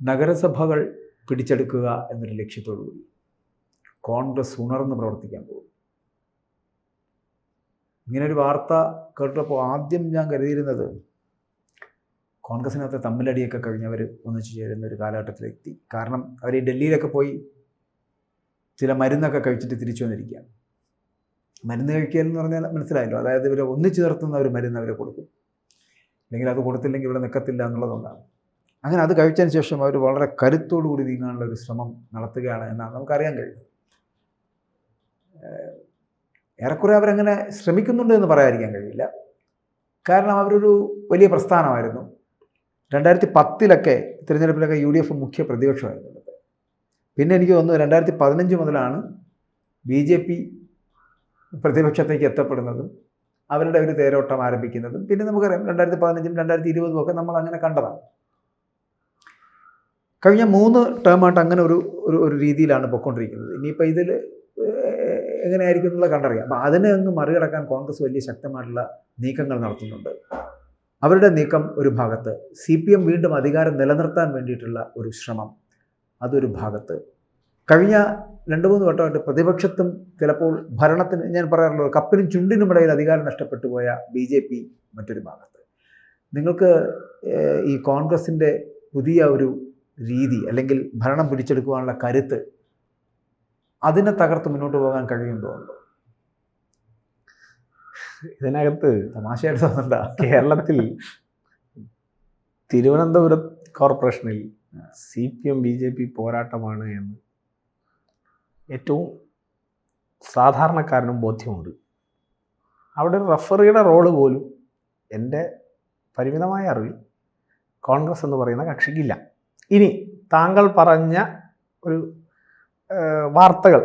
നഗരസഭകൾ പിടിച്ചെടുക്കുക എന്നൊരു ലക്ഷ്യത്തോടു കൂടി കോൺഗ്രസ് ഉണർന്ന് പ്രവർത്തിക്കാൻ പോകും. ഇങ്ങനൊരു വാർത്ത കേട്ടപ്പോൾ ആദ്യം ഞാൻ കരുതിയിരുന്നത് കോൺഗ്രസിനകത്ത് തമ്മിലടിയൊക്കെ കഴിഞ്ഞവർ ഒന്നിച്ചു ചേരുന്ന ഒരു കാലഘട്ടത്തിലെത്തി. കാരണം അവർ ഈ ഡൽഹിയിലൊക്കെ പോയി ചില മരുന്നൊക്കെ കഴിച്ചിട്ട് തിരിച്ചു വന്നിരിക്കുക. മരുന്ന് കഴിക്കുക എന്ന് പറഞ്ഞാൽ മനസ്സിലായല്ലോ, അതായത് ഇവരെ ഒന്നിച്ചു നിർത്തുന്ന ഒരു മരുന്ന് അവരെ കൊടുക്കും, അല്ലെങ്കിൽ അത് കൊടുത്തില്ലെങ്കിൽ ഇവിടെ നിൽക്കത്തില്ല എന്നുള്ളതുകൊണ്ടാണ്. അങ്ങനെ അത് കഴിച്ചതിന് ശേഷം അവർ വളരെ കരുത്തോടു കൂടി നീങ്ങാനുള്ള ഒരു ശ്രമം നടത്തുകയാണ് എന്നാണ് നമുക്കറിയാൻ കഴിയുന്നത്. ഏറെക്കുറെ അവരങ്ങനെ ശ്രമിക്കുന്നുണ്ട് എന്ന് പറയാതിരിക്കാൻ കഴിയില്ല. കാരണം അവരൊരു വലിയ പ്രസ്ഥാനമായിരുന്നു. 2010 തിരഞ്ഞെടുപ്പിലൊക്കെ UDF മുഖ്യ പ്രതിപക്ഷമായിരുന്നു. പിന്നെ എനിക്ക് തോന്നുന്നു 2015 മുതലാണ് BJP പ്രതിപക്ഷത്തേക്ക് എത്തപ്പെടുന്നതും അവരുടെ ഒരു തേരോട്ടം ആരംഭിക്കുന്നതും. പിന്നെ നമുക്കറിയാം 2015 2020 ഒക്കെ നമ്മൾ അങ്ങനെ കണ്ടതാണ്. കഴിഞ്ഞ 3 ടേമായിട്ട് അങ്ങനെ ഒരു രീതിയിലാണ് പൊയ്ക്കൊണ്ടിരിക്കുന്നത്. ഇനിയിപ്പോൾ ഇതിൽ എങ്ങനെയായിരിക്കും എന്നുള്ളത് കണ്ടറിയാം. അപ്പോൾ അതിനെ ഒന്ന് മറികടക്കാൻ കോൺഗ്രസ് വലിയ ശക്തമായിട്ടുള്ള നീക്കങ്ങൾ നടത്തുന്നുണ്ട്. അവരുടെ നീക്കം ഒരു ഭാഗത്ത്, CPM വീണ്ടും അധികാരം നിലനിർത്താൻ വേണ്ടിയിട്ടുള്ള ഒരു ശ്രമം അതൊരു ഭാഗത്ത്, കഴിഞ്ഞ 2-3 വട്ടമായിട്ട് പ്രതിപക്ഷത്തും ചിലപ്പോൾ ഭരണത്തിന്, ഞാൻ പറയാറുള്ളത് കപ്പിനും ചുണ്ടിനുമിടയിൽ അധികാരം നഷ്ടപ്പെട്ടു പോയ BJP മറ്റൊരു ഭാഗത്ത്. നിങ്ങൾക്ക് ഈ കോൺഗ്രസിൻ്റെ പുതിയ ഒരു രീതി അല്ലെങ്കിൽ ഭരണം പിടിച്ചെടുക്കുവാനുള്ള കരുത്ത്, അതിനെ തകർത്ത് മുന്നോട്ട് പോകാൻ കഴിയുമെന്ന് തോന്നുന്നു. ഇതിനകത്ത് തമാശയായിട്ട് തോന്നണ്ട, കേരളത്തിൽ തിരുവനന്തപുരം കോർപ്പറേഷനിൽ CPM BJP പോരാട്ടമാണ് എന്ന് ഏറ്റവും സാധാരണക്കാരനും ബോധ്യമുണ്ട്. അവിടെ ഒരു റഫറിയുടെ റോള് പോലും എൻ്റെ പരിമിതമായ അറിവിൽ കോൺഗ്രസ് എന്ന് പറയുന്ന കക്ഷിക്കില്ല. ഇനി താങ്കൾ പറഞ്ഞ ഒരു വാർത്തകൾ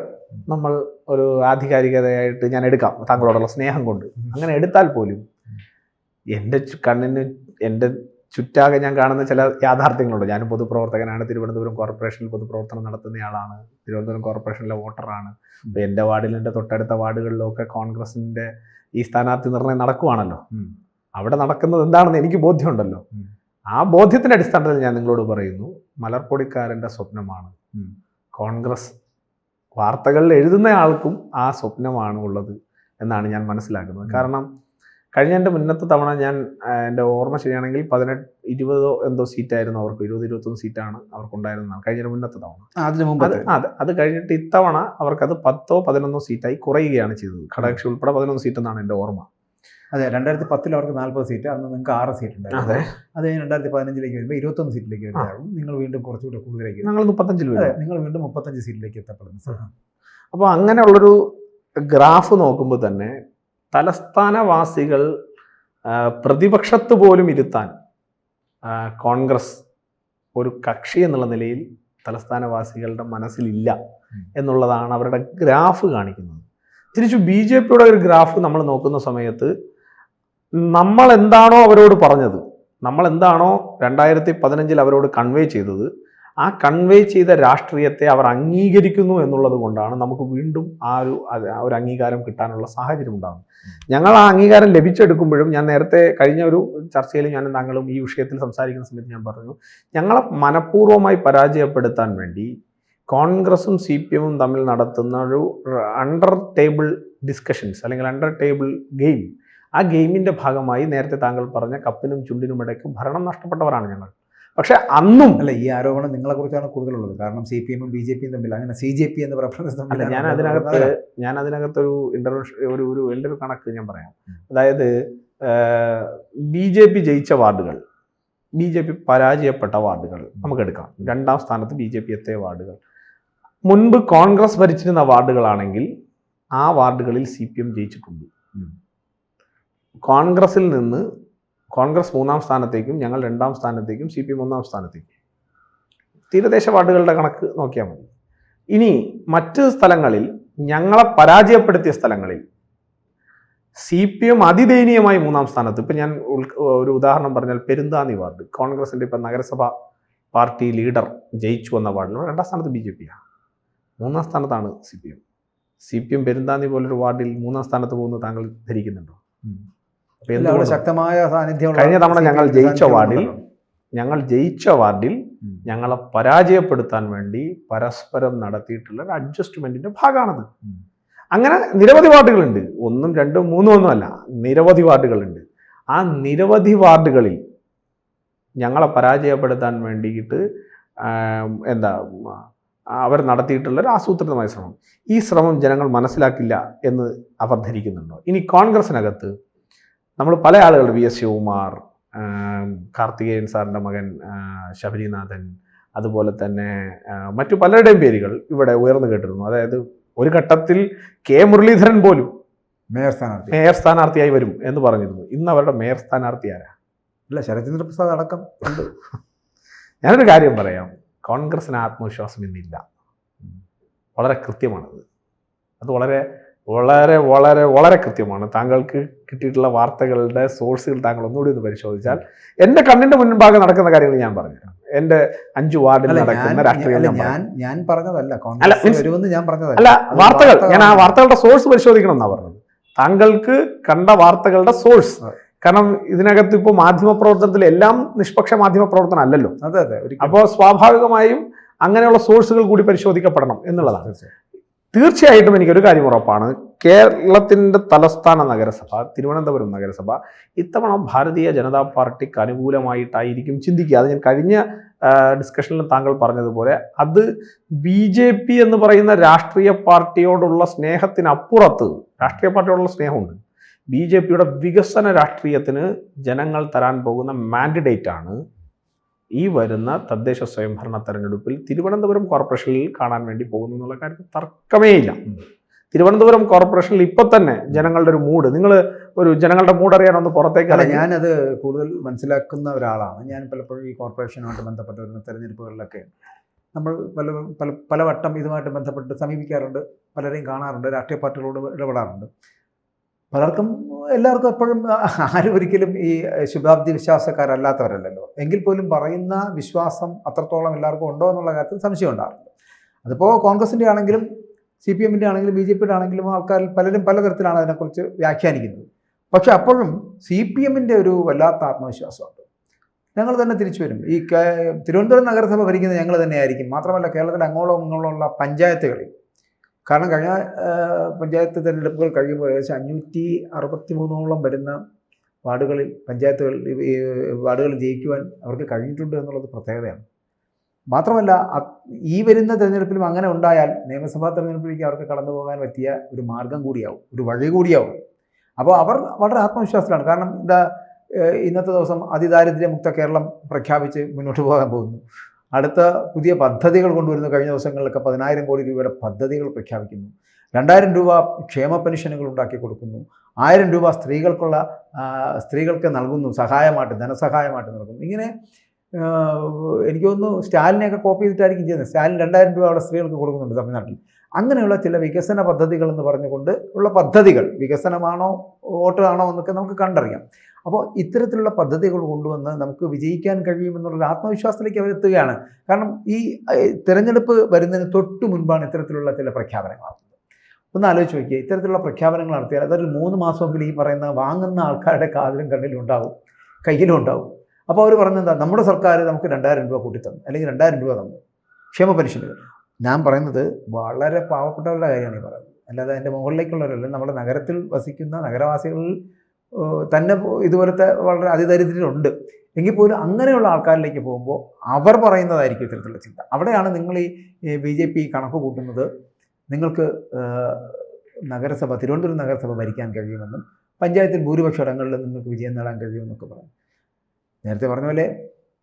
നമ്മൾ ഒരു ആധികാരികതയായിട്ട് ഞാൻ എടുക്കാം, താങ്കളോടുള്ള സ്നേഹം കൊണ്ട്. അങ്ങനെ എടുത്താൽ പോലും എൻ്റെ കണ്ണിന് എൻ്റെ ചുറ്റാകെ ഞാൻ കാണുന്ന ചില യാഥാർത്ഥ്യങ്ങളുണ്ട്. ഞാനും പൊതുപ്രവർത്തകനാണ്, തിരുവനന്തപുരം കോർപ്പറേഷനിൽ പൊതുപ്രവർത്തനം നടത്തുന്നയാളാണ്, തിരുവനന്തപുരം കോർപ്പറേഷനിലെ വോട്ടറാണ്. അപ്പോൾ എൻ്റെ വാർഡിൽ, എൻ്റെ തൊട്ടടുത്ത വാർഡുകളിലൊക്കെ കോൺഗ്രസിൻ്റെ ഈ സ്ഥാനാർത്ഥി നിർണ്ണയം നടക്കുവാണല്ലോ. അവിടെ നടക്കുന്നത് എന്താണെന്ന് എനിക്ക് ബോധ്യമുണ്ടല്ലോ. ആ ബോധ്യത്തിൻ്റെ അടിസ്ഥാനത്തിൽ ഞാൻ നിങ്ങളോട് പറയുന്നു, മലർപ്പൊടിക്കാരൻ്റെ സ്വപ്നമാണ് കോൺഗ്രസ്. വാർത്തകളിൽ എഴുതുന്ന ആൾക്കും ആ സ്വപ്നമാണ് ഉള്ളത് എന്നാണ് ഞാൻ മനസ്സിലാക്കുന്നത്. കാരണം കഴിഞ്ഞ എൻ്റെ മുന്നത്തെ തവണ ഞാൻ, എൻ്റെ ഓർമ്മ ശരിയാണെങ്കിൽ 18-20 എന്തോ സീറ്റായിരുന്നു അവർക്ക്, 20-21 സീറ്റാണ് അവർക്കുണ്ടായിരുന്നതാണ് കഴിഞ്ഞ മുന്നത്തെ തവണ. അത് കഴിഞ്ഞിട്ട് ഇത്തവണ അവർക്കത് 10-11 സീറ്റായി കുറയുകയാണ് ചെയ്തത്. ഘടകകക്ഷി ഉൾപ്പെടെ 11 സീറ്റ് എന്നാണ് എൻ്റെ ഓർമ്മ. അതെ, 2010 അവർക്ക് 40 സീറ്റ്, അന്ന് നിങ്ങൾക്ക് 6 സീറ്റ് ഉണ്ടായിരുന്നു. അത് 2015 വരുമ്പോൾ 21 സീറ്റിലേക്ക് വരുന്നതാകും. നിങ്ങൾ വീണ്ടും കുറച്ചുകൂടെ കൂടുതലേക്ക്, ഞങ്ങൾ 35 നിങ്ങൾ വീണ്ടും 35 സീറ്റിലേക്ക് എത്തപ്പെടുന്നു. അപ്പോൾ അങ്ങനെയുള്ളൊരു ഗ്രാഫ് നോക്കുമ്പോൾ തന്നെ തലസ്ഥാനവാസികൾ പ്രതിപക്ഷത്ത് പോലും ഇരുത്താൻ കോൺഗ്രസ് ഒരു കക്ഷി എന്നുള്ള നിലയിൽ തലസ്ഥാനവാസികളുടെ മനസ്സിലില്ല എന്നുള്ളതാണ് അവരുടെ ഗ്രാഫ് കാണിക്കുന്നത്. തിരിച്ചു BJPയുടെ ഒരു ഗ്രാഫ് നമ്മൾ നോക്കുന്ന സമയത്ത് നമ്മൾ എന്താണോ അവരോട് പറഞ്ഞത്, നമ്മൾ എന്താണോ 2015 അവരോട് കൺവേ ചെയ്തത്, ആ കൺവേ ചെയ്ത രാഷ്ട്രീയത്തെ അവർ അംഗീകരിക്കുന്നു എന്നുള്ളത് കൊണ്ടാണ് നമുക്ക് വീണ്ടും ആ ഒരു അംഗീകാരം കിട്ടാനുള്ള സാഹചര്യം ഉണ്ടാകുന്നത്. ഞങ്ങൾ ആ അംഗീകാരം ലഭിച്ചെടുക്കുമ്പോഴും, ഞാൻ നേരത്തെ കഴിഞ്ഞ ഒരു ചർച്ചയിൽ ഞാനും താങ്കളും ഈ വിഷയത്തിൽ സംസാരിക്കുന്ന സമയത്ത് ഞാൻ പറഞ്ഞു, ഞങ്ങളെ മനഃപൂർവ്വമായി പരാജയപ്പെടുത്താൻ വേണ്ടി കോൺഗ്രസും CPMഉം തമ്മിൽ നടത്തുന്ന ഒരു അണ്ടർ ടേബിൾ ഡിസ്കഷൻസ് അല്ലെങ്കിൽ അണ്ടർ ടേബിൾ ഗെയിം, ആ ഗെയിമിൻ്റെ ഭാഗമായി നേരത്തെ താങ്കൾ പറഞ്ഞ കപ്പിനും ചുണ്ടിനും ഇടയ്ക്ക് ഭരണം നഷ്ടപ്പെട്ടവരാണ് ഞങ്ങൾ. പക്ഷെ അന്നും അല്ല, ഈ ആരോപണം നിങ്ങളെ കുറിച്ചാണ് കൂടുതലുള്ളത്. കാരണം CPMഉം BJPയും തമ്മിൽ അങ്ങനെ CJP എന്ന് പറയുന്നത് ഞാൻ അതിനകത്തൊരു എൻ്റെ ഒരു കണക്ക് ഞാൻ പറയാം. അതായത് BJP ജയിച്ച വാർഡുകൾ, BJP പരാജയപ്പെട്ട വാർഡുകൾ നമുക്കെടുക്കാം. 2ാം സ്ഥാനത്ത് BJP എത്തിയ വാർഡുകൾ, മുൻപ് കോൺഗ്രസ് ഭരിച്ചിരുന്ന വാർഡുകളാണെങ്കിൽ ആ വാർഡുകളിൽ CPM ജയിച്ചിട്ടുണ്ട്. കോൺഗ്രസിൽ നിന്ന് കോൺഗ്രസ് 3ാം സ്ഥാനത്തേക്കും ഞങ്ങൾ 2ാം സ്ഥാനത്തേക്കും CPM 1ാം സ്ഥാനത്തേക്കും. തീരദേശ വാർഡുകളുടെ കണക്ക് നോക്കിയാൽ മതി. ഇനി മറ്റ് സ്ഥലങ്ങളിൽ, ഞങ്ങളെ പരാജയപ്പെടുത്തിയ സ്ഥലങ്ങളിൽ CPM അതിദയനീയമായി 3ാം സ്ഥാനത്ത്. ഇപ്പം ഞാൻ ഒരു ഉദാഹരണം പറഞ്ഞാൽ പെരുന്താന്നി വാർഡ്, കോൺഗ്രസിൻ്റെ ഇപ്പം നഗരസഭ പാർട്ടി ലീഡർ ജയിച്ചു വന്ന വാർഡിൽ 2ാം സ്ഥാനത്ത് BJPയാണ്, 3ാം സ്ഥാനത്താണ് CPM പെരുന്താന്നി പോലൊരു വാർഡിൽ 3ാം സ്ഥാനത്ത് പോകുന്നത് താങ്കൾ ധരിക്കുന്നുണ്ടോ? ശക്തമായ സാന്നിധ്യം കഴിഞ്ഞ തവണ ഞങ്ങൾ ജയിച്ച വാർഡിൽ ഞങ്ങളെ പരാജയപ്പെടുത്താൻ വേണ്ടി പരസ്പരം നടത്തിയിട്ടുള്ള ഒരു അഡ്ജസ്റ്റ്മെന്റിന്റെ ഭാഗമാണത്. അങ്ങനെ നിരവധി വാർഡുകളുണ്ട്, 1, 2, 3 ഒന്നുമല്ല, നിരവധി വാർഡുകളുണ്ട്. ആ നിരവധി വാർഡുകളിൽ ഞങ്ങളെ പരാജയപ്പെടുത്താൻ വേണ്ടിയിട്ട് അവർ നടത്തിയിട്ടുള്ള ഒരു ആസൂത്രിതമായ ശ്രമം. ഈ ശ്രമം ജനങ്ങൾ മനസ്സിലാക്കില്ല എന്ന് അവർ ധരിക്കുന്നുണ്ടോ? ഇനി കോൺഗ്രസിനകത്ത് നമ്മൾ പല ആളുകളുടെ വി എസ് ശിവകുമാർ, കാർത്തികേയൻ സാറിൻ്റെ മകൻ ശബരിനാഥൻ, അതുപോലെ തന്നെ മറ്റു പലരുടെയും പേരുകൾ ഇവിടെ ഉയർന്നു കേട്ടിരുന്നു. അതായത് ഒരു ഘട്ടത്തിൽ കെ മുരളീധരൻ പോലും മേയർ സ്ഥാനാർത്ഥിയായി വരും എന്ന് പറഞ്ഞിരുന്നു. ഇന്ന് അവരുടെ മേയർ സ്ഥാനാർത്ഥി ആരാ? അല്ല, ശരത്ചന്ദ്ര പ്രസാദ് അടക്കം ഉണ്ട്. ഞാനൊരു കാര്യം പറയാം, കോൺഗ്രസിന് ആത്മവിശ്വാസം ഇന്നില്ല. വളരെ കൃത്യമാണത്. അത് വളരെ വളരെ വളരെ വളരെ കൃത്യമാണ്. താങ്കൾക്ക് കിട്ടിയിട്ടുള്ള വാർത്തകളുടെ സോഴ്സുകൾ താങ്കൾ ഒന്നുകൂടി ഒന്ന് പരിശോധിച്ചാൽ എൻ്റെ കണ്ണിന്റെ മുൻപാകെ നടക്കുന്ന കാര്യങ്ങൾ ഞാൻ പറഞ്ഞു. എൻ്റെ 5 വാർഡിൽ നടക്കുന്ന രാഷ്ട്രീയം ഞാൻ പറഞ്ഞതല്ല, അല്ല, വാർത്തകൾ, ഞാൻ ആ വാർത്തകളുടെ സോഴ്സ് പരിശോധിക്കണം എന്നാ പറഞ്ഞത്. താങ്കൾക്ക് കണ്ട വാർത്തകളുടെ സോഴ്സ്. കാരണം ഇതിനകത്ത് ഇപ്പോൾ മാധ്യമപ്രവർത്തനത്തിൽ എല്ലാം നിഷ്പക്ഷ മാധ്യമപ്രവർത്തനം അല്ലല്ലോ. അപ്പോൾ സ്വാഭാവികമായും അങ്ങനെയുള്ള സോഴ്സുകൾ കൂടി പരിശോധിക്കപ്പെടണം എന്നുള്ളതാണ്. തീർച്ചയായിട്ടും എനിക്കൊരു കാര്യം ഉറപ്പാണ്, കേരളത്തിൻ്റെ തലസ്ഥാന നഗരസഭ തിരുവനന്തപുരം നഗരസഭ ഇത്തവണ ഭാരതീയ ജനതാ പാർട്ടിക്ക് അനുകൂലമായിട്ടായിരിക്കും ചിന്തിക്കുക. അത് ഞാൻ കഴിഞ്ഞ ഡിസ്കഷനിൽ താങ്കൾ പറഞ്ഞതുപോലെ അത് BJP എന്ന് പറയുന്ന രാഷ്ട്രീയ പാർട്ടിയോടുള്ള സ്നേഹത്തിനപ്പുറത്ത്, രാഷ്ട്രീയ പാർട്ടിയോടുള്ള സ്നേഹമുണ്ട്, BJPയുടെ വികസന രാഷ്ട്രീയത്തിന് ജനങ്ങൾ തരാൻ പോകുന്ന മാൻഡേറ്റ് ആണ് ഈ വരുന്ന തദ്ദേശ സ്വയംഭരണ തെരഞ്ഞെടുപ്പിൽ തിരുവനന്തപുരം കോർപ്പറേഷനിൽ കാണാൻ വേണ്ടി പോകുന്നു എന്നുള്ള കാര്യത്തിൽ തർക്കമേ ഇല്ല. തിരുവനന്തപുരം കോർപ്പറേഷനിൽ ഇപ്പൊ തന്നെ ജനങ്ങളുടെ ഒരു മൂഡ്, നിങ്ങൾ ഒരു ജനങ്ങളുടെ മൂഡ് അറിയാനൊന്ന് പുറത്തേക്ക്. ഞാനത് കൂടുതൽ മനസ്സിലാക്കുന്ന ഒരാളാണ്. ഞാൻ പലപ്പോഴും ഈ കോർപ്പറേഷനുമായിട്ട് ബന്ധപ്പെട്ട് വരുന്ന തെരഞ്ഞെടുപ്പുകളിലൊക്കെ നമ്മൾ പല വട്ടം ഇതുമായിട്ട് ബന്ധപ്പെട്ട് സമീപിക്കാറുണ്ട്, പലരെയും കാണാറുണ്ട്, രാഷ്ട്രീയ പാർട്ടികളോട് ഇടപെടാറുണ്ട്. എല്ലാവർക്കും എപ്പോഴും ആരും ഒരിക്കലും ഈ ശുഭാപ്തി വിശ്വാസക്കാരല്ലാത്തവരല്ലല്ലോ. എങ്കിൽ പോലും പറയുന്ന വിശ്വാസം അത്രത്തോളം എല്ലാവർക്കും ഉണ്ടോ എന്നുള്ള കാര്യത്തിൽ സംശയം ഉണ്ടാകുന്നുണ്ട്. അതിപ്പോൾ കോൺഗ്രസിൻ്റെ ആണെങ്കിലും CPMൻ്റെ ആണെങ്കിലും BJPയുടെ ആണെങ്കിലും ആൾക്കാർ പലരും പലതരത്തിലാണ് അതിനെക്കുറിച്ച് വ്യാഖ്യാനിക്കുന്നത്. പക്ഷെ അപ്പോഴും CPMൻ്റെ ഒരു വല്ലാത്ത ആത്മവിശ്വാസമുണ്ട്. ഞങ്ങൾ തന്നെ തിരിച്ചു വരും, ഈ തിരുവനന്തപുരം നഗരസഭ ഭരിക്കുന്നത് ഞങ്ങൾ തന്നെയായിരിക്കും. മാത്രമല്ല കേരളത്തിൽ അങ്ങോളം ഇങ്ങോളമുള്ള പഞ്ചായത്തുകളിൽ, കാരണം കഴിഞ്ഞ പഞ്ചായത്ത് തിരഞ്ഞെടുപ്പുകൾ കഴിയുമ്പോൾ ഏകദേശം 563 വരുന്ന വാർഡുകളിൽ വാർഡുകളിൽ ജയിക്കുവാൻ അവർക്ക് കഴിഞ്ഞിട്ടുണ്ട് എന്നുള്ളത് പ്രത്യേകതയാണ്. മാത്രമല്ല ഈ വരുന്ന തിരഞ്ഞെടുപ്പിലും അങ്ങനെ ഉണ്ടായാൽ നിയമസഭാ തിരഞ്ഞെടുപ്പിലേക്ക് അവർക്ക് കടന്നു പോകാൻ പറ്റിയ ഒരു മാർഗം കൂടിയാവും, ഒരു വഴി കൂടിയാവും. അപ്പോൾ അവർ വളരെ ആത്മവിശ്വാസത്തിലാണ്. കാരണം ഇന്നത്തെ ദിവസം അതിദാരിദ്ര്യമുക്ത കേരളം പ്രഖ്യാപിച്ച് മുന്നോട്ട് പോകാൻ പോകുന്നു. അടുത്ത പുതിയ പദ്ധതികൾ കൊണ്ടുവരുന്നു. കഴിഞ്ഞ ദിവസങ്ങളിലൊക്കെ 10,000 കോടി രൂപയുടെ പദ്ധതികൾ പ്രഖ്യാപിക്കുന്നു. 2,000 രൂപ ക്ഷേമ പെൻഷനുകൾ ഉണ്ടാക്കി കൊടുക്കുന്നു. 1,000 രൂപ സ്ത്രീകൾക്ക് നൽകുന്നു, സഹായമായിട്ട്, ധനസഹായമായിട്ട് നൽകുന്നു. ഇങ്ങനെ എനിക്ക് തോന്നുന്നു സ്റ്റാലിനെയൊക്കെ കോപ്പി ചെയ്തിട്ടായിരിക്കും ചെയ്യുന്നത്. സ്റ്റാലിൻ 2,000 രൂപ അവിടെ സ്ത്രീകൾക്ക് കൊടുക്കുന്നുണ്ട് തമിഴ്നാട്ടിൽ. അങ്ങനെയുള്ള ചില വികസന പദ്ധതികൾ എന്ന് പറഞ്ഞുകൊണ്ട് ഉള്ള പദ്ധതികൾ, വികസനമാണോ വോട്ടാണോ എന്നൊക്കെ നമുക്ക് കണ്ടറിയാം. അപ്പോൾ ഇത്തരത്തിലുള്ള പദ്ധതികൾ കൊണ്ടുവന്ന് നമുക്ക് വിജയിക്കാൻ കഴിയുമെന്നുള്ള ആത്മവിശ്വാസത്തിലേക്ക് അവരെത്തുകയാണ്. കാരണം ഈ തിരഞ്ഞെടുപ്പ് വരുന്നതിന് തൊട്ട് മുൻപാണ് ഇത്തരത്തിലുള്ള ചില പ്രഖ്യാപനങ്ങൾ നടത്തുന്നത്. ഒന്ന് ആലോചിച്ച് നോക്കിയേ, ഇത്തരത്തിലുള്ള പ്രഖ്യാപനങ്ങൾ നടത്തിയാൽ അതൊരു 3 മാസമെങ്കിലും ഈ പറയുന്ന വാങ്ങുന്ന ആൾക്കാരുടെ കാതിലും കണ്ണിലും ഉണ്ടാവും, കയ്യിലും ഉണ്ടാവും. അപ്പോൾ അവർ പറഞ്ഞെന്താ, നമ്മുടെ സർക്കാർ നമുക്ക് 2,000 രൂപ കൂട്ടിത്തന്നു, അല്ലെങ്കിൽ 2,000 രൂപ തന്നു ക്ഷേമ പെൻഷനുകൾ. ഞാൻ പറയുന്നത് വളരെ പാവപ്പെട്ടവരുടെ കാര്യമാണ് ഈ പറയുന്നത്, അല്ലാതെ അതിൻ്റെ മുകളിലേക്കുള്ളവരല്ല. നമ്മുടെ നഗരത്തിൽ വസിക്കുന്ന നഗരവാസികളിൽ തന്നെ ഇതുപോലത്തെ വളരെ അതിദരിദ്രരുണ്ട്. എങ്കിൽ പോലും അങ്ങനെയുള്ള ആൾക്കാരിലേക്ക് പോകുമ്പോൾ അവർ പറയുന്നതായിരിക്കും ഇത്തരത്തിലുള്ള ചിന്ത. അവിടെയാണ് നിങ്ങൾ ഈ BJP കണക്ക് കൂട്ടുന്നത്, നിങ്ങൾക്ക് നഗരസഭ, തിരുവനന്തപുരം നഗരസഭ ഭരിക്കാൻ കഴിയുമെന്നും പഞ്ചായത്തിൽ ഭൂരിപക്ഷ ഇടങ്ങളിൽ നിങ്ങൾക്ക് വിജയം നേടാൻ കഴിയുമെന്നൊക്കെ പറയും. നേരത്തെ പറഞ്ഞ പോലെ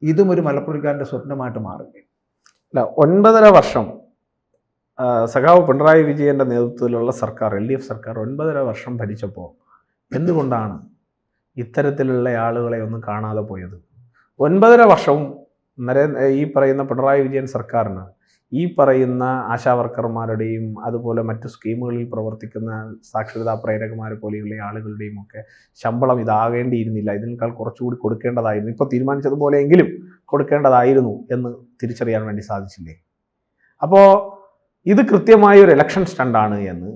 ഇതും ഒരു മലപ്പുറക്കാരൻ്റെ സ്വപ്നമായിട്ട് മാറുകയും. അല്ല, 9.5 വർഷം സഖാവ് പിണറായി വിജയൻ്റെ നേതൃത്വത്തിലുള്ള സർക്കാർ, LDF സർക്കാർ 9.5 വർഷം ഭരിച്ചപ്പോൾ എന്തുകൊണ്ടാണ് ഇത്തരത്തിലുള്ള ആളുകളെ ഒന്നും കാണാതെ പോയത്? 9.5 വർഷവും ഈ പറയുന്ന പിണറായി വിജയൻ സർക്കാരിന് ഈ പറയുന്ന ആശാവർക്കർമാരുടെയും അതുപോലെ മറ്റു സ്കീമുകളിൽ പ്രവർത്തിക്കുന്ന സാക്ഷരതാ പ്രേരകന്മാരെ പോലെയുള്ള ആളുകളുടെയും ഒക്കെ ശമ്പളം ഇതാകേണ്ടിയിരുന്നില്ല, ഇതിനേക്കാൾ കുറച്ചുകൂടി കൊടുക്കേണ്ടതായിരുന്നു, ഇപ്പോൾ തീരുമാനിച്ചതുപോലെയെങ്കിലും കൊടുക്കേണ്ടതായിരുന്നു എന്ന് തിരിച്ചറിയാൻ വേണ്ടി സാധിച്ചില്ലേ? അപ്പോൾ ഇത് കൃത്യമായ ഒരു ഇലക്ഷൻ സ്റ്റണ്ടാണ് എന്ന്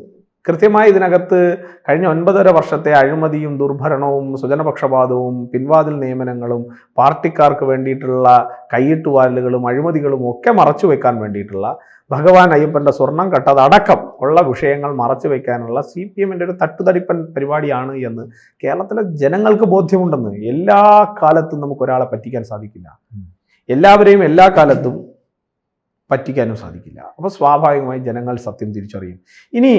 കൃത്യമായി ഇതിനകത്ത് കഴിഞ്ഞ 9.5 വർഷത്തെ അഴിമതിയും ദുർഭരണവും സ്വജനപക്ഷപാതവും പിൻവാതിൽ നിയമനങ്ങളും പാർട്ടിക്കാർക്ക് വേണ്ടിയിട്ടുള്ള കൈയിട്ടുവാരലുകളും അഴിമതികളും ഒക്കെ മറച്ചു വെക്കാൻ വേണ്ടിയിട്ടുള്ള ഭഗവാൻ അയ്യപ്പൻ്റെ സ്വർണം കട്ടതടക്കം ഉള്ള വിഷയങ്ങൾ മറച്ചു വെക്കാനുള്ള CPM-ന്റെ ഒരു തട്ടുതടിപ്പൻ പരിപാടിയാണ് എന്ന് കേരളത്തിലെ ജനങ്ങൾക്ക് ബോധ്യമുണ്ടെന്ന്. എല്ലാ കാലത്തും നമുക്ക് ഒരാളെ പറ്റിക്കാൻ സാധിക്കില്ല, എല്ലാവരെയും എല്ലാ കാലത്തും പറ്റിക്കാനും സാധിക്കില്ല. അപ്പോൾ സ്വാഭാവികമായി ജനങ്ങൾ സത്യം തിരിച്ചറിയും. ഇനി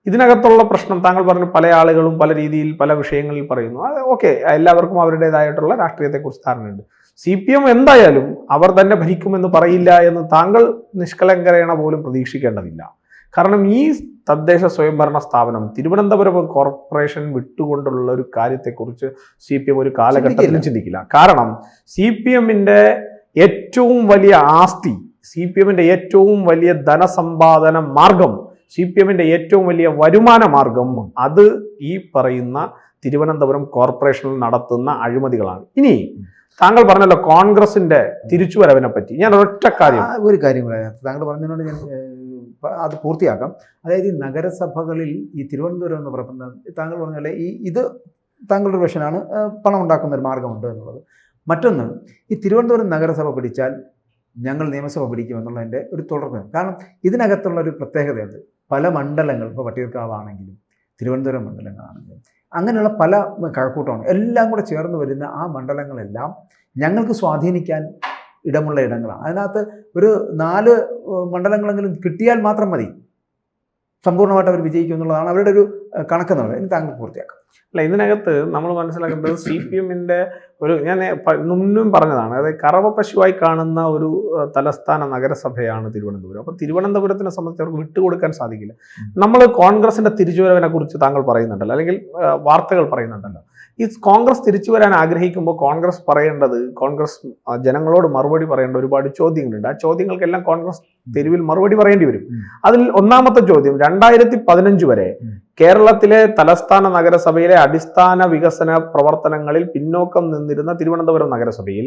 ഇതിനകത്തുള്ള പ്രശ്നം താങ്കൾ പറഞ്ഞു, പല ആളുകളും പല രീതിയിൽ പല വിഷയങ്ങളിൽ പറയുന്നു. അത് ഓക്കെ, എല്ലാവർക്കും അവരുടേതായിട്ടുള്ള രാഷ്ട്രീയത്തെക്കുറിച്ച് ധാരണയുണ്ട്. CPM എന്തായാലും അവർ തന്നെ ഭരിക്കുമെന്ന് പറയില്ല എന്ന് താങ്കൾ നിഷ്കളങ്കരേണ പോലും പ്രതീക്ഷിക്കേണ്ടതില്ല. കാരണം ഈ തദ്ദേശ സ്വയംഭരണ സ്ഥാപനം തിരുവനന്തപുരം കോർപ്പറേഷൻ വിട്ടുകൊണ്ടുള്ള ഒരു കാര്യത്തെക്കുറിച്ച് CPM ഒരു കാലഘട്ടത്തിലും ചിന്തിക്കില്ല. കാരണം CPM-ന്റെ ഏറ്റവും വലിയ ആസ്തി, CPM-ന്റെ ഏറ്റവും വലിയ ധനസമ്പാദന മാർഗം, CPM-ന്റെ ഏറ്റവും വലിയ വരുമാന മാർഗം അത് ഈ പറയുന്ന തിരുവനന്തപുരം കോർപ്പറേഷനിൽ നടത്തുന്ന അഴിമതികളാണ്. ഇനി താങ്കൾ പറഞ്ഞല്ലോ കോൺഗ്രസിന്റെ തിരിച്ചുവരവിനെ പറ്റി. ഞാൻ ഒരു കാര്യം പറയാം. താങ്കൾ പറഞ്ഞതുകൊണ്ട് ഞാൻ അത് പൂർത്തിയാക്കാം. അതായത് ഈ നഗരസഭകളിൽ ഈ തിരുവനന്തപുരം എന്ന് പറയുന്നത് താങ്കൾ പറഞ്ഞാൽ ഇത് താങ്കളുടെ വിഷനാണ്, പണം ഉണ്ടാക്കുന്ന ഒരു മാർഗമുണ്ട് എന്നുള്ളത്. മറ്റൊന്ന്, ഈ തിരുവനന്തപുരം നഗരസഭ പിടിച്ചാൽ ഞങ്ങൾ നിയമസഭ പിടിക്കുമെന്നുള്ളതിൻ്റെ ഒരു തുടർന്ന്. കാരണം ഇതിനകത്തുള്ള ഒരു പ്രത്യേകതയുണ്ട്. പല മണ്ഡലങ്ങൾ, ഇപ്പോൾ വട്ടിയൂർക്കാവാണെങ്കിലും തിരുവനന്തപുരം മണ്ഡലങ്ങളാണെങ്കിലും അങ്ങനെയുള്ള പല കഴക്കൂട്ടമാണ് എല്ലാം കൂടെ ചേർന്ന് വരുന്ന ആ മണ്ഡലങ്ങളെല്ലാം ഞങ്ങൾക്ക് സ്വാധീനിക്കാൻ ഇടമുള്ള ഇടങ്ങളാണ്. അതിനകത്ത് ഒരു 4 മണ്ഡലങ്ങളെങ്കിലും കിട്ടിയാൽ മാത്രം മതി, സമ്പൂർണ്ണമായിട്ട് അവർ വിജയിക്കും എന്നുള്ളതാണ് അവരുടെ ഒരു കണക്കെന്നുള്ളത്. ഇനി താങ്കൾ പൂർത്തിയാക്കാം. അല്ല, ഇതിനകത്ത് നമ്മൾ മനസ്സിലാക്കേണ്ടത് CPM-ന്റെ ഒരു, ഞാൻ മുന്നും പറഞ്ഞതാണ്, അതായത് കറവ പശുവായി കാണുന്ന ഒരു തലസ്ഥാന നഗരസഭയാണ് തിരുവനന്തപുരം. അപ്പോൾ തിരുവനന്തപുരത്തിനെ സംബന്ധിച്ച് അവർക്ക് വിട്ടുകൊടുക്കാൻ സാധിക്കില്ല. നമ്മൾ കോൺഗ്രസിന്റെ തിരിച്ചുവരവിനെ കുറിച്ച് താങ്കൾ പറയുന്നുണ്ടല്ലോ, അല്ലെങ്കിൽ വാർത്തകൾ പറയുന്നുണ്ടല്ലോ. ഈ കോൺഗ്രസ് തിരിച്ചു വരാൻ ആഗ്രഹിക്കുമ്പോൾ കോൺഗ്രസ് പറയേണ്ടത്, കോൺഗ്രസ് ജനങ്ങളോട് മറുപടി പറയേണ്ട ഒരുപാട് ചോദ്യങ്ങളുണ്ട്. ആ ചോദ്യങ്ങൾക്കെല്ലാം കോൺഗ്രസ് തെരുവിൽ മറുപടി പറയേണ്ടി വരും. അതിൽ ഒന്നാമത്തെ ചോദ്യം, 2015 വരെ കേരളത്തിലെ തലസ്ഥാന നഗരസഭയിലെ അടിസ്ഥാന വികസന പ്രവർത്തനങ്ങളിൽ പിന്നോക്കം നിന്നിരുന്ന തിരുവനന്തപുരം നഗരസഭയിൽ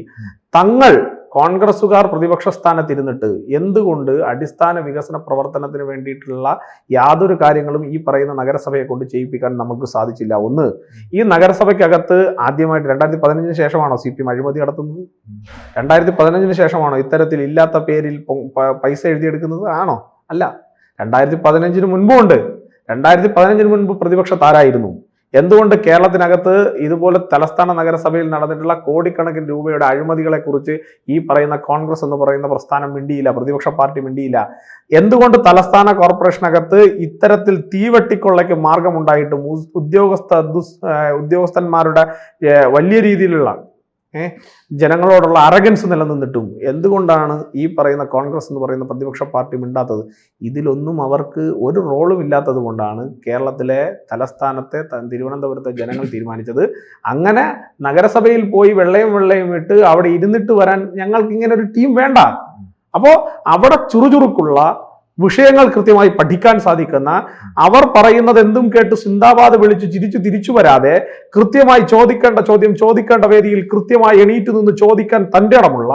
തങ്ങൾ കോൺഗ്രസുകാർ പ്രതിപക്ഷ സ്ഥാനത്തിരുന്നിട്ട് എന്തുകൊണ്ട് അടിസ്ഥാന വികസന പ്രവർത്തനത്തിന് വേണ്ടിയിട്ടുള്ള യാതൊരു കാര്യങ്ങളും ഈ പറയുന്ന നഗരസഭയെ കൊണ്ട് ചെയ്യിപ്പിക്കാൻ നമുക്ക് സാധിച്ചില്ല? ഒന്ന്, ഈ നഗരസഭയ്ക്കകത്ത് ആദ്യമായിട്ട് 2015 ശേഷമാണോ CPM അഴിമതി നടത്തുന്നത്? 2015 ശേഷമാണോ ഇത്തരത്തിൽ ഇല്ലാത്ത പേരിൽ പൈസ എഴുതിയെടുക്കുന്നത്? ആണോ? അല്ല, 2015 മുൻപുണ്ട്. 2015 മുൻപ് പ്രതിപക്ഷത്താരായിരുന്നു? എന്തുകൊണ്ട് കേരളത്തിനകത്ത് ഇതുപോലെ തലസ്ഥാന നഗരസഭയിൽ നടന്നിട്ടുള്ള കോടിക്കണക്കിന് രൂപയുടെ അഴിമതികളെ കുറിച്ച് ഈ പറയുന്ന കോൺഗ്രസ് എന്ന് പറയുന്ന പ്രസ്ഥാനം മിണ്ടിയില്ല, പ്രതിപക്ഷ പാർട്ടി മിണ്ടിയില്ല? എന്തുകൊണ്ട് തലസ്ഥാന കോർപ്പറേഷനകത്ത് ഇത്തരത്തിൽ തീവെട്ടിക്കൊള്ളയ്ക്ക് മാർഗമുണ്ടായിട്ടും ഉദ്യോഗസ്ഥന്മാരുടെ വലിയ രീതിയിലുള്ള ജനങ്ങളോടുള്ള അറഗൻസ് നിലനിന്നിട്ടും എന്തുകൊണ്ടാണ് ഈ പറയുന്ന കോൺഗ്രസ് എന്ന് പറയുന്ന പ്രതിപക്ഷ പാർട്ടി മിണ്ടാത്തത്? ഇതിലൊന്നും അവർക്ക് ഒരു റോളും ഇല്ലാത്തത് കൊണ്ടാണ് കേരളത്തിലെ തലസ്ഥാനത്തെ തിരുവനന്തപുരത്തെ ജനങ്ങൾ തീരുമാനിച്ചത്, അങ്ങനെ നഗരസഭയിൽ പോയി വെള്ളയും ഇട്ട് അവിടെ ഇരുന്നിട്ട് വരാൻ ഞങ്ങൾക്ക് ഇങ്ങനെ ഒരു ടീം വേണ്ട. അപ്പോൾ അവിടെ ചുറുചുറുക്കുള്ള വിഷയങ്ങൾ കൃത്യമായി പഠിക്കാൻ സാധിക്കുന്ന, അവർ പറയുന്നത് എന്തും കേട്ട് സിന്ദാബാദ് വിളിച്ച് തിരിച്ചു വരാതെ കൃത്യമായി ചോദിക്കേണ്ട ചോദ്യം ചോദിക്കേണ്ട വേദിയിൽ കൃത്യമായി എണീറ്റ് നിന്ന് ചോദിക്കാൻ തൻ്റെ ഇടമുള്ള,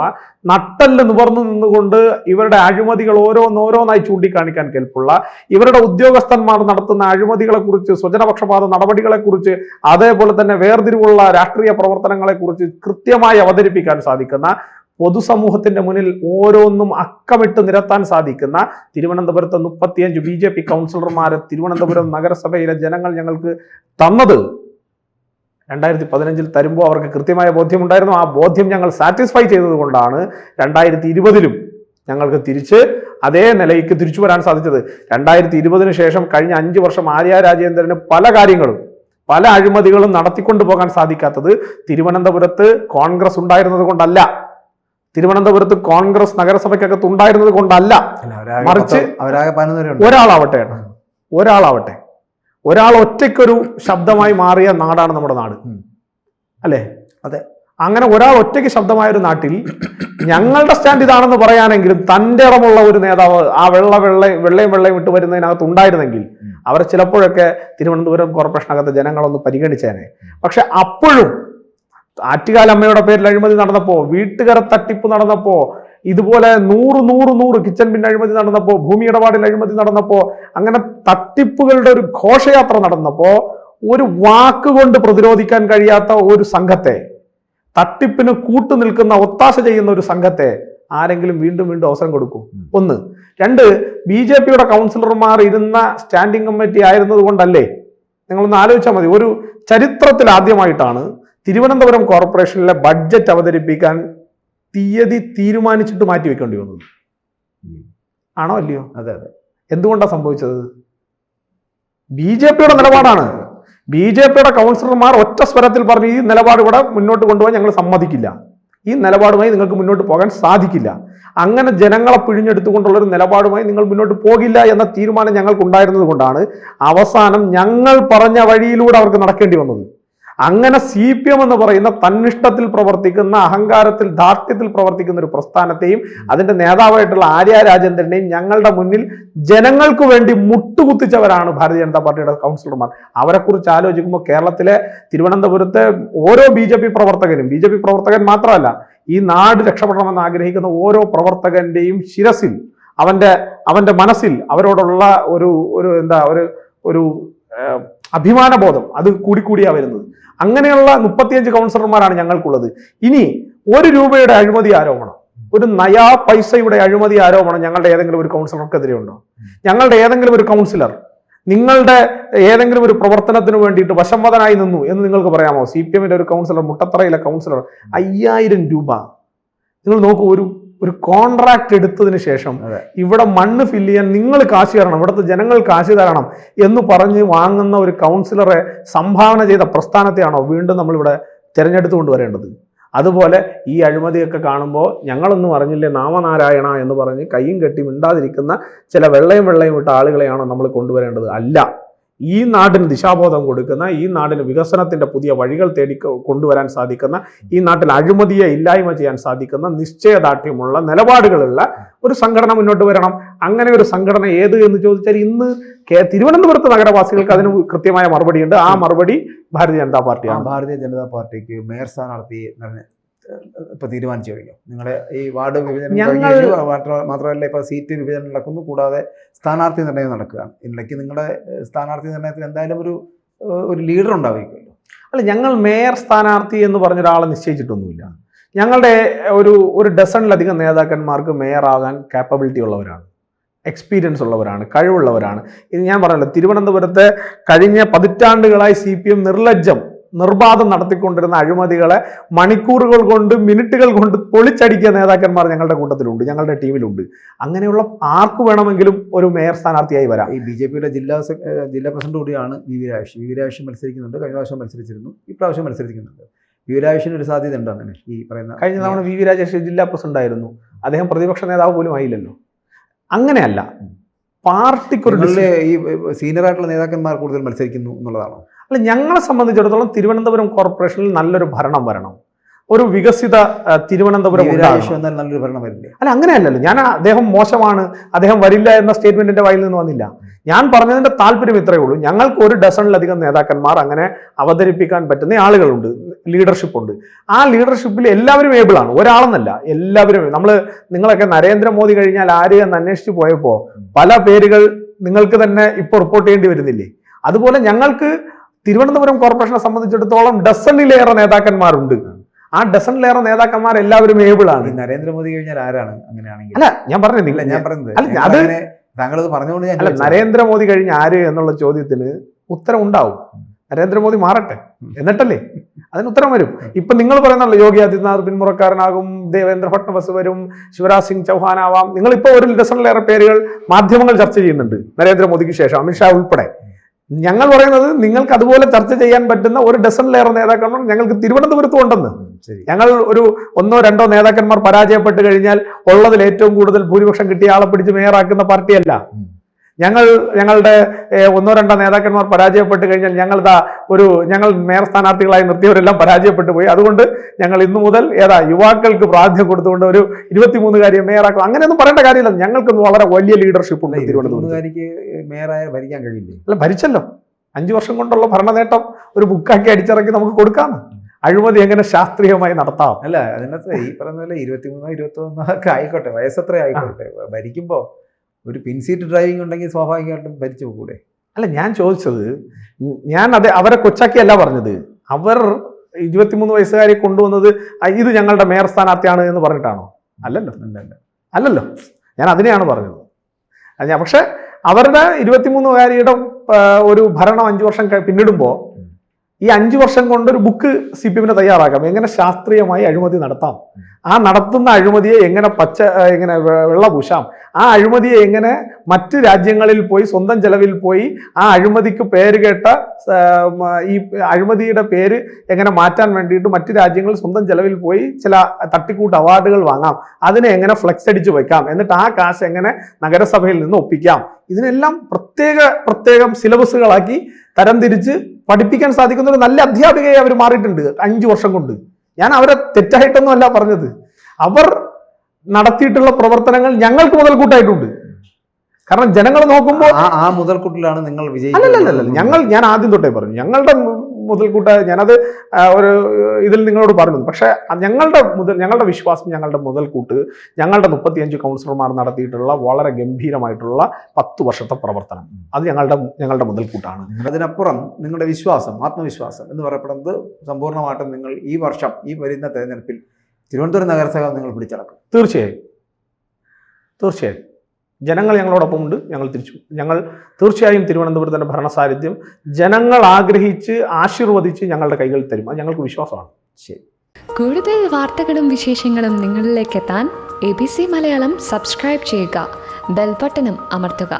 നട്ടല് നിവർന്നു നിന്നുകൊണ്ട് ഇവരുടെ അഴിമതികൾ ഓരോന്നോരോന്നായി ചൂണ്ടിക്കാണിക്കാൻ കെൽപ്പുള്ള, ഇവരുടെ ഉദ്യോഗസ്ഥന്മാർ നടത്തുന്ന അഴിമതികളെ കുറിച്ച്, സ്വജനപക്ഷപാത നടപടികളെ കുറിച്ച്, അതേപോലെ തന്നെ വേർതിരിവുള്ള രാഷ്ട്രീയ പ്രവർത്തനങ്ങളെ കുറിച്ച് കൃത്യമായി അവതരിപ്പിക്കാൻ സാധിക്കുന്ന, പൊതുസമൂഹത്തിന്റെ മുന്നിൽ ഓരോന്നും അക്കമിട്ട് നിരത്താൻ സാധിക്കുന്ന തിരുവനന്തപുരത്തെ 35 BJP കൗൺസിലർമാരെ തിരുവനന്തപുരം നഗരസഭയിലെ ജനങ്ങൾ ഞങ്ങൾക്ക് തന്നത് 2015 തരുമ്പോൾ അവർക്ക് കൃത്യമായ ബോധ്യമുണ്ടായിരുന്നു. ആ ബോധ്യം ഞങ്ങൾ സാറ്റിസ്ഫൈ ചെയ്തത് കൊണ്ടാണ് 2020 ഞങ്ങൾക്ക് തിരിച്ച് അതേ നിലയ്ക്ക് തിരിച്ചു വരാൻ സാധിച്ചത്. 2020 ശേഷം കഴിഞ്ഞ 5 വർഷം ആര്യ രാജേന്ദ്രന് പല കാര്യങ്ങളും, പല അഴിമതികളും നടത്തിക്കൊണ്ടു പോകാൻ സാധിക്കാത്തത് തിരുവനന്തപുരത്ത് കോൺഗ്രസ് ഉണ്ടായിരുന്നത് കൊണ്ടല്ല, തിരുവനന്തപുരത്ത് കോൺഗ്രസ് നഗരസഭയ്ക്കകത്ത് ഉണ്ടായിരുന്നത് കൊണ്ടല്ല, മറിച്ച് ഒരാൾ ഒറ്റയ്ക്കൊരു ശബ്ദമായി മാറിയ നാടാണ് നമ്മുടെ നാട്, അല്ലേ? അതെ. അങ്ങനെ ഒരാൾ ഒറ്റയ്ക്ക് ശബ്ദമായ ഒരു നാട്ടിൽ ഞങ്ങളുടെ സ്റ്റാൻഡ് ഇതാണെന്ന് പറയാനെങ്കിലും തൻ്റെ ഇടമുള്ള ഒരു നേതാവ് ആ വെള്ളയും വിട്ട് വരുന്നതിനകത്ത് ഉണ്ടായിരുന്നെങ്കിൽ അവർ ചിലപ്പോഴൊക്കെ തിരുവനന്തപുരം കോർപ്പറേഷനകത്ത് ജനങ്ങളൊന്ന് പരിഗണിച്ചേനെ. പക്ഷെ അപ്പോഴും ആറ്റുകാലമ്മയുടെ പേരിൽ അഴിമതി നടന്നപ്പോ, വീട്ടുകാരെ തട്ടിപ്പ് നടന്നപ്പോ, ഇതുപോലെ 100 കിച്ചൺ ബിൻ അഴിമതി നടന്നപ്പോൾ, ഭൂമി ഇടപാടിൽ അഴിമതി നടന്നപ്പോൾ, അങ്ങനെ തട്ടിപ്പുകളുടെ ഒരു ഘോഷയാത്ര നടന്നപ്പോൾ ഒരു വാക്കുകൊണ്ട് പ്രതിരോധിക്കാൻ കഴിയാത്ത ഒരു സംഘത്തെ, തട്ടിപ്പിന് കൂട്ടുനിൽക്കുന്ന ഒത്താശ ചെയ്യുന്ന ഒരു സംഘത്തെ ആരെങ്കിലും വീണ്ടും വീണ്ടും അവസരം കൊടുക്കൂ? ഒന്ന്. രണ്ട്, BJPയുടെ കൗൺസിലർമാർ ഇരുന്ന സ്റ്റാൻഡിംഗ് കമ്മിറ്റി ആയിരുന്നത് കൊണ്ടല്ലേ? നിങ്ങളൊന്ന് ആലോചിച്ചാൽ മതി. ഒരു ചരിത്രത്തിൽ ആദ്യമായിട്ടാണ് തിരുവനന്തപുരം കോർപ്പറേഷനിലെ ബഡ്ജറ്റ് അവതരിപ്പിക്കാൻ തീയതി തീരുമാനിച്ചിട്ട് മാറ്റി വെക്കേണ്ടി വന്നത്. ആണോ അല്ലയോ? അതെ അതെ. എന്തുകൊണ്ടാണ് സംഭവിച്ചത്? BJPയുടെ നിലപാടാണ്. BJPയുടെ കൗൺസിലർമാർ ഒറ്റ സ്വരത്തിൽ പറഞ്ഞു, ഈ നിലപാട് ഇവിടെ മുന്നോട്ട് കൊണ്ടുപോകാൻ ഞങ്ങൾ സമ്മതിക്കില്ല, ഈ നിലപാടുമായി നിങ്ങൾക്ക് മുന്നോട്ട് പോകാൻ സാധിക്കില്ല, അങ്ങനെ ജനങ്ങളെ പിഴിഞ്ഞെടുത്തുകൊണ്ടുള്ള ഒരു നിലപാടുമായി നിങ്ങൾ മുന്നോട്ട് പോകില്ല എന്ന തീരുമാനം ഞങ്ങൾക്കുണ്ടായിരുന്നത് കൊണ്ടാണ് അവസാനം ഞങ്ങൾ പറഞ്ഞ വഴിയിലൂടെ അവർക്ക് നടക്കേണ്ടി വന്നത്. അങ്ങനെ CPM എന്ന് പറയുന്ന തന്നിഷ്ടത്തിൽ പ്രവർത്തിക്കുന്ന, അഹങ്കാരത്തിൽ, ധാർഷ്ട്യത്തിൽ പ്രവർത്തിക്കുന്ന ഒരു പ്രസ്ഥാനത്തെയും അതിന്റെ നേതാവായിട്ടുള്ള ആര്യ രാജേന്ദ്രനെയും ഞങ്ങളുടെ മുന്നിൽ ജനങ്ങൾക്ക് വേണ്ടി മുട്ടുകുത്തിച്ചവരാണ് ഭാരതീയ ജനതാ പാർട്ടിയുടെ കൗൺസിലർമാർ. അവരെക്കുറിച്ച് ആലോചിക്കുമ്പോൾ കേരളത്തിലെ, തിരുവനന്തപുരത്തെ ഓരോ BJP പ്രവർത്തകനും, BJP പ്രവർത്തകൻ മാത്രമല്ല, ഈ നാട് രക്ഷപ്പെടണമെന്ന് ആഗ്രഹിക്കുന്ന ഓരോ പ്രവർത്തകന്റെയും ശിരസിൽ, അവന്റെ മനസ്സിൽ അവരോടുള്ള ഒരു അഭിമാനബോധം അത് കൂടിക്കൂടിയാ വരുന്നത്. അങ്ങനെയുള്ള 35 കൗൺസിലർമാരാണ് ഞങ്ങൾക്കുള്ളത്. ഇനി 1 രൂപയുടെ അഴിമതി ആരോപണം, ഒരു നയാ പൈസയുടെ അഴിമതി ആരോപണം ഞങ്ങളുടെ ഏതെങ്കിലും ഒരു കൗൺസിലർക്കെതിരെ ഉണ്ടോ? ഞങ്ങളുടെ ഏതെങ്കിലും ഒരു കൗൺസിലർ നിങ്ങളുടെ ഏതെങ്കിലും ഒരു പ്രവർത്തനത്തിന് വേണ്ടിയിട്ട് വശംവദനായി നിന്നു എന്ന് നിങ്ങൾക്ക് പറയാമോ? CPMന്റെ ഒരു കൗൺസിലർ, മുട്ടത്തറയിലെ കൗൺസിലർ 5000 രൂപ, നിങ്ങൾ നോക്കൂ, ഒരു കോൺട്രാക്ട് എടുത്തതിന് ശേഷം ഇവിടെ മണ്ണ് ഫില്ല് ചെയ്യാൻ നിങ്ങൾ കാശ് തരണം, ഇവിടുത്തെ ജനങ്ങൾ കാശ് തരണം എന്ന് പറഞ്ഞ് വാങ്ങുന്ന ഒരു കൗൺസിലറെ സംഭാവന ചെയ്ത പ്രസ്ഥാനത്തെയാണോ വീണ്ടും നമ്മളിവിടെ തിരഞ്ഞെടുത്തു കൊണ്ടുവരേണ്ടത്? അതുപോലെ ഈ അഴിമതിയൊക്കെ കാണുമ്പോൾ ഞങ്ങളൊന്നും അറിഞ്ഞില്ലേ നാമനാരായണ എന്ന് പറഞ്ഞ് കയ്യും കെട്ടി മിണ്ടാതിരിക്കുന്ന ചില വെള്ളയും ഇട്ട ആളുകളെയാണോ നമ്മൾ കൊണ്ടുവരേണ്ടത്? അല്ല. ഈ നാടിന് ദിശാബോധം കൊടുക്കുന്ന, ഈ നാടിന് വികസനത്തിന്റെ പുതിയ വഴികൾ തേടി കൊണ്ടുവരാൻ സാധിക്കുന്ന, ഈ നാട്ടിൽ അഴിമതിയെ ഇല്ലായ്മ ചെയ്യാൻ സാധിക്കുന്ന നിശ്ചയദാർഢ്യമുള്ള നിലപാടുകളുള്ള ഒരു സംഘടന മുന്നോട്ട് വരണം. അങ്ങനെ ഒരു സംഘടന ഏത് എന്ന് ചോദിച്ചാൽ ഇന്ന് തിരുവനന്തപുരത്ത് നഗരവാസികൾക്ക് അതിന് കൃത്യമായ മറുപടിയുണ്ട്. ആ മറുപടി ഭാരതീയ ജനതാ പാർട്ടിയാണ്. ഭാരതീയ ജനതാ പാർട്ടിക്ക് മേയർ സ്ഥാനാർത്ഥി ഇപ്പൊ തീരുമാനിച്ചു കഴിഞ്ഞു? നിങ്ങളുടെ ഈ വാർഡ് വിഭജനം മാത്രമല്ല, ഇപ്പൊ സീറ്റ് വിഭജനം നടക്കുന്നു, കൂടാതെ സ്ഥാനാർത്ഥി നിർണ്ണയം നടക്കുകയാണ്. ഇതിലേക്ക് നിങ്ങളുടെ സ്ഥാനാർത്ഥി നിർണ്ണയത്തിൽ എന്തായാലും ഒരു ലീഡർ ഉണ്ടാവുകയല്ലോ. അല്ല, ഞങ്ങൾ മേയർ സ്ഥാനാർത്ഥി എന്ന് പറഞ്ഞ ഒരാളെ നിശ്ചയിച്ചിട്ടൊന്നുമില്ല. ഞങ്ങളുടെ ഒരു ഡസണിലധികം നേതാക്കന്മാർക്ക് മേയർ ആകാൻ കാപ്പബിലിറ്റി ഉള്ളവരാണ്, എക്സ്പീരിയൻസ് ഉള്ളവരാണ്, കഴിവുള്ളവരാണ്. ഇത് ഞാൻ പറഞ്ഞല്ലോ, തിരുവനന്തപുരത്തെ കഴിഞ്ഞ പതിറ്റാണ്ടുകളായി CPM നിർബാധം നടത്തിക്കൊണ്ടിരുന്ന അഴിമതികളെ മണിക്കൂറുകൾ കൊണ്ട്, മിനിറ്റുകൾ കൊണ്ട് പൊളിച്ചടിക്കിയ നേതാക്കന്മാർ ഞങ്ങളുടെ കൂട്ടത്തിലുണ്ട്, ഞങ്ങളുടെ ടീമിലുണ്ട്. അങ്ങനെയുള്ള ആർക്ക് വേണമെങ്കിലും ഒരു മേയർ സ്ഥാനാർത്ഥിയായി വരാം. ഈ BJPയുടെ ജില്ലാ പ്രസിഡന്റ് കൂടിയാണ് വി വി രാജേഷ് മത്സരിക്കുന്നുണ്ട്. കഴിഞ്ഞ പ്രാവശ്യം മത്സരിച്ചിരുന്നു, ഇപ്രാവശ്യം മത്സരിക്കുന്നുണ്ട്. വി വി രാജേഷിന് ഒരു സാധ്യത ഉണ്ടോ അങ്ങനെ ഈ പറയുന്ന? കഴിഞ്ഞ തവണ വി രാജേഷ് ജില്ലാ പ്രസിഡന്റ് ആയിരുന്നു, അദ്ദേഹം പ്രതിപക്ഷ നേതാവ് പോലും ആയില്ലല്ലോ. അങ്ങനെയല്ല, പാർട്ടിക്കൊരു ഈ സീനിയർ ആയിട്ടുള്ള നേതാക്കന്മാർ കൂടുതൽ മത്സരിക്കുന്നു എന്നുള്ളതാണോ? അല്ല, ഞങ്ങളെ സംബന്ധിച്ചിടത്തോളം തിരുവനന്തപുരം കോർപ്പറേഷനിൽ നല്ലൊരു ഭരണം വരണം, ഒരു വികസിത തിരുവനന്തപുരം നല്ലൊരു ഭരണം വരില്ലേ? അല്ല, അങ്ങനെയല്ലല്ലോ. ഞാൻ അദ്ദേഹം മോശമാണ്, അദ്ദേഹം വരില്ല എന്ന സ്റ്റേറ്റ്മെന്റിന്റെ വായിൽ നിന്ന് വന്നില്ല. ഞാൻ പറഞ്ഞതിന്റെ താല്പര്യം ഇത്രയേ ഉള്ളൂ. ഞങ്ങൾക്ക് 1 ഡസണിലധികം നേതാക്കന്മാർ അങ്ങനെ അവതരിപ്പിക്കാൻ പറ്റുന്ന ആളുകളുണ്ട്, ലീഡർഷിപ്പ് ഉണ്ട്. ആ ലീഡർഷിപ്പിൽ എല്ലാവരും ഏബിളാണ്, ഒരാളെന്നല്ല, എല്ലാവരും. നിങ്ങളൊക്കെ നരേന്ദ്രമോദി കഴിഞ്ഞാൽ ആര് എന്ന് അന്വേഷിച്ച് പോയപ്പോൾ പല പേരുകൾ നിങ്ങൾക്ക് തന്നെ ഇപ്പോൾ റിപ്പോർട്ട് ചെയ്യേണ്ടി വരുന്നില്ലേ? അതുപോലെ ഞങ്ങൾക്ക് തിരുവനന്തപുരം കോർപ്പറേഷനെ സംബന്ധിച്ചിടത്തോളം ഡസണിലേറെ നേതാക്കന്മാരുണ്ട്. ആ ഡസണിലേറെ നേതാക്കന്മാർ എല്ലാവരും ഏബിളാണ്. നരേന്ദ്രമോദി കഴിഞ്ഞാൽ ആരാണ് അങ്ങനെയാണെങ്കിൽ? അല്ല, ഞാൻ പറഞ്ഞത് താങ്കളത് പറഞ്ഞുകൊണ്ട് അല്ല, നരേന്ദ്രമോദി കഴിഞ്ഞ ആര് എന്നുള്ള ചോദ്യത്തിന് ഉത്തരം ഉണ്ടാവും. നരേന്ദ്രമോദി മാറട്ടെ, എന്നിട്ടല്ലേ അതിന് ഉത്തരം വരും. ഇപ്പൊ നിങ്ങൾ പറയുന്നല്ലോ, യോഗി ആദിത്യനാഥ് പിന്മുറക്കാരനാകും, ദേവേന്ദ്ര ഫട്നവിസ് വരും, ശിവരാജ് സിംഗ് ചൗഹാൻ ആവാം. നിങ്ങളിപ്പോ 1 ഡസണിലേറെ പേരുകൾ മാധ്യമങ്ങൾ ചർച്ച ചെയ്യുന്നുണ്ട് നരേന്ദ്രമോദിക്ക് ശേഷം, അമിത്ഷാ ഉൾപ്പെടെ. ഞങ്ങൾ പറയുന്നത് നിങ്ങൾക്ക് അതുപോലെ ചർച്ച ചെയ്യാൻ പറ്റുന്ന 1 ഡസണിലേറെ നേതാക്കന്മാർ ഞങ്ങൾക്ക് തിരുവനന്തപുരത്തും ഉണ്ടെന്ന്. ഞങ്ങൾ ഒരു 1-2 നേതാക്കന്മാർ പരാജയപ്പെട്ട് കഴിഞ്ഞാൽ ഉള്ളതിൽ ഏറ്റവും കൂടുതൽ ഭൂരിപക്ഷം കിട്ടിയ ആളെ പിടിച്ച് മേയറാക്കുന്ന പാർട്ടിയല്ല. ഞങ്ങളുടെ 1-2 നേതാക്കന്മാർ പരാജയപ്പെട്ട് കഴിഞ്ഞാൽ ഞങ്ങൾ മേയർ സ്ഥാനാർത്ഥികളായി നിർത്തിയവരെല്ലാം പരാജയപ്പെട്ടു പോയി. അതുകൊണ്ട് ഞങ്ങൾ ഇന്നു മുതൽ യുവാക്കൾക്ക് പ്രാധാന്യം കൊടുത്തുകൊണ്ട് ഒരു 23-കാരിയെ മേയറാക്കും. അങ്ങനെയൊന്നും പറയേണ്ട കാര്യമില്ല. ഞങ്ങൾക്ക് വളരെ വലിയ ലീഡർഷിപ്പ് ഉണ്ട് തിരുവനന്തപുരത്ത്. മേയറായി ഭരിക്കാൻ കഴിയില്ലേ? അല്ല, ഭരിച്ചല്ലോ. 5 വർഷം കൊണ്ടുള്ള ഭരണ നേട്ടം ഒരു ബുക്കാക്കി അടിച്ചിറക്കി നമുക്ക് കൊടുക്കാം. അഴിമതി എങ്ങനെ ശാസ്ത്രീയമായി നടത്താം. അല്ല അതിനകത്ത് ഈ പറഞ്ഞ പോലെ 23 21 ഒക്കെ ആയിക്കോട്ടെ, വയസ്സത്ര ആയിക്കോട്ടെ, ഭരിക്കുമ്പോൾ ഒരു പിൻസീറ്റ് ഡ്രൈവിംഗ് ഉണ്ടെങ്കിൽ സ്വാഭാവികമായിട്ടും ഭരിച്ചു പോകൂടെ? അല്ല, ഞാൻ ചോദിച്ചത്, ഞാൻ അവരെ കൊച്ചാക്കിയല്ല പറഞ്ഞത്. അവർ 23 വയസ്സുകാരെ കൊണ്ടുവന്നത് ഇത് ഞങ്ങളുടെ മേയർ സ്ഥാനാർത്ഥിയാണ് എന്ന് പറഞ്ഞിട്ടാണോ? അല്ലല്ലോ. ഞാൻ അതിനെയാണ് പറഞ്ഞത്. പക്ഷെ അവരുടെ 23-കാരിയുടെ ഒരു ഭരണം 5 വർഷം പിന്നിടുമ്പോൾ ഈ 5 വർഷം കൊണ്ടൊരു ബുക്ക് CPM തയ്യാറാക്കാം, എങ്ങനെ ശാസ്ത്രീയമായി അഴിമതി നടത്താം, ആ നടത്തുന്ന അഴിമതിയെ എങ്ങനെ എങ്ങനെ വെള്ള പൂശാം, ആ അഴിമതിയെ എങ്ങനെ മറ്റ് രാജ്യങ്ങളിൽ പോയി സ്വന്തം ചെലവിൽ പോയി ആ അഴിമതിക്ക് പേര് കേട്ട ഈ അഴിമതിയുടെ പേര് എങ്ങനെ മാറ്റാൻ വേണ്ടിയിട്ട് മറ്റ് രാജ്യങ്ങളിൽ സ്വന്തം ചെലവിൽ പോയി ചില തട്ടിക്കൂട്ട് അവാർഡുകൾ വാങ്ങാം, അതിനെ എങ്ങനെ ഫ്ലെക്സ് അടിച്ചു വെക്കാം, എന്നിട്ട് ആ കാശ് എങ്ങനെ നഗരസഭയിൽ നിന്ന് ഒപ്പിക്കാം, ഇതിനെല്ലാം പ്രത്യേകം സിലബസുകളാക്കി തരംതിരിച്ച് പഠിപ്പിക്കാൻ സാധിക്കുന്ന ഒരു നല്ല അധ്യാപികയെ അവർ മാറിയിട്ടുണ്ട് 5 വർഷം കൊണ്ട്. ഞാൻ അവരെ തെറ്റായിട്ടൊന്നും അല്ല പറഞ്ഞത്. അവർ നടത്തിയിട്ടുള്ള പ്രവർത്തനങ്ങൾ ഞങ്ങൾക്ക് മുതൽക്കൂട്ടായിട്ടുണ്ട്. കാരണം ജനങ്ങൾ നോക്കുമ്പോൾ ആ മുതൽക്കൂട്ടിലാണ് നിങ്ങൾ അല്ലല്ല, ഞാൻ ആദ്യം തൊട്ടേ പറഞ്ഞു ഞങ്ങളുടെ മുതൽക്കൂട്ട, ഞാനത് ഒരു ഇതിൽ നിങ്ങളോട് പറഞ്ഞു. പക്ഷെ ഞങ്ങളുടെ വിശ്വാസം, ഞങ്ങളുടെ മുതൽക്കൂട്ട്, ഞങ്ങളുടെ 35 കൗൺസിലർമാർ നടത്തിയിട്ടുള്ള വളരെ ഗംഭീരമായിട്ടുള്ള 10 വർഷത്തെ പ്രവർത്തനം, അത് ഞങ്ങളുടെ മുതൽക്കൂട്ടാണ്. അതിനപ്പുറം നിങ്ങളുടെ വിശ്വാസം, ആത്മവിശ്വാസം എന്ന് പറയപ്പെടുന്നത് സമ്പൂർണ്ണമായിട്ടും നിങ്ങൾ ഈ വർഷം, ഈ വരുന്ന തെരഞ്ഞെടുപ്പിൽ തിരുവനന്തപുരം നഗരസഭ നിങ്ങൾ പിടിച്ചടക്കും. തീർച്ചയായും ജനങ്ങൾ ഞങ്ങളോടൊപ്പം ഉണ്ട്. ഞങ്ങൾ തീർച്ചയായും തിരുവനന്തപുരത്തിന്റെ ഭരണസാരഥ്യം ജനങ്ങൾ ആഗ്രഹിച്ച് ആശീർവദിച്ച് ഞങ്ങളുടെ കൈകളിൽ തരും. അത് ഞങ്ങൾക്ക് വിശ്വാസമാണ്. ശരി. കൂടുതൽ വാർത്തകളും വിശേഷങ്ങളും നിങ്ങളിലേക്ക് എത്താൻ ABC മലയാളം സബ്സ്ക്രൈബ് ചെയ്യുക, ബെൽ ബട്ടണും അമർത്തുക.